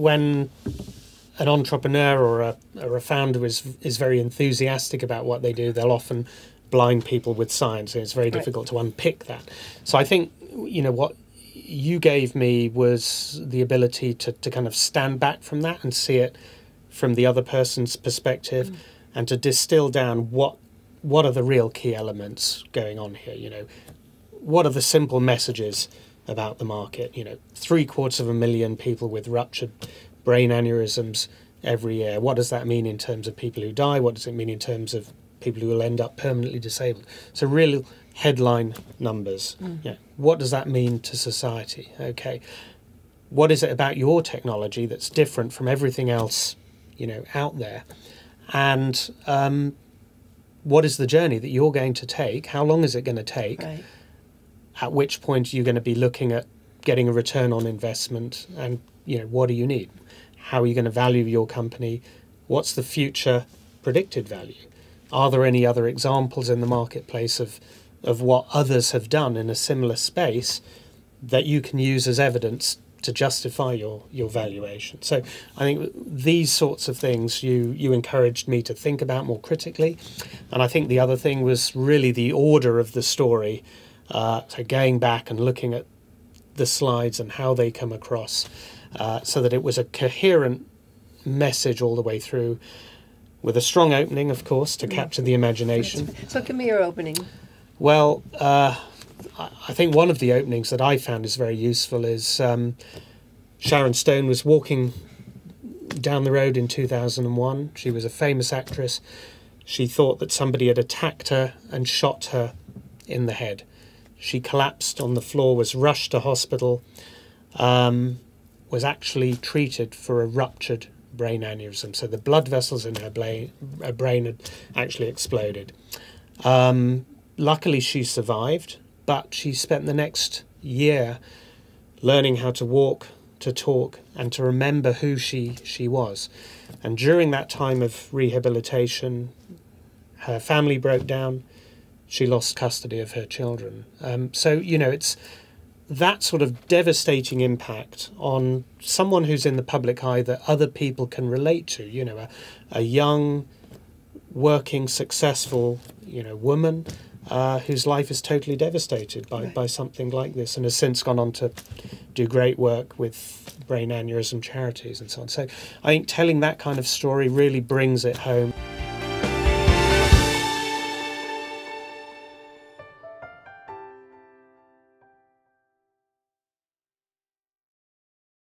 when an entrepreneur or a founder is very enthusiastic about what they do, they'll often blind people with science, and it's very difficult to unpick that. So I think, what you gave me was the ability to kind of stand back from that and see it from the other person's perspective, and to distill down what are the real key elements going on here. What are the simple messages about the market? 750,000 people with ruptured brain aneurysms every year. What does that mean in terms of people who die? What does it mean in terms of people who will end up permanently disabled? So real headline numbers. What does that mean to society? Okay. What is it about your technology that's different from everything else, out there? And what is the journey that you're going to take? How long is it going to take? Right. At which point you're going to be looking at getting a return on investment, and what do you need? How are you going to value your company? What's the future predicted value? Are there any other examples in the marketplace of what others have done in a similar space that you can use as evidence to justify your valuation? So I think these sorts of things you encouraged me to think about more critically. And I think the other thing was really the order of the story. So going back and looking at the slides and how they come across, so that it was a coherent message all the way through, with a strong opening, of course, to capture the imagination. So give me your opening. Well, I think one of the openings that I found is very useful is Sharon Stone was walking down the road in 2001. She was a famous actress. She thought that somebody had attacked her and shot her in the head. She collapsed on the floor, was rushed to hospital, was actually treated for a ruptured brain aneurysm. So the blood vessels in her brain had actually exploded. Luckily, she survived, but she spent the next year learning how to walk, to talk, and to remember who she was. And during that time of rehabilitation, her family broke down. She lost custody of her children. So, it's that sort of devastating impact on someone who's in the public eye that other people can relate to, a young, working, successful, woman whose life is totally devastated by something like this, and has since gone on to do great work with brain aneurysm charities and so on. So I think telling that kind of story really brings it home.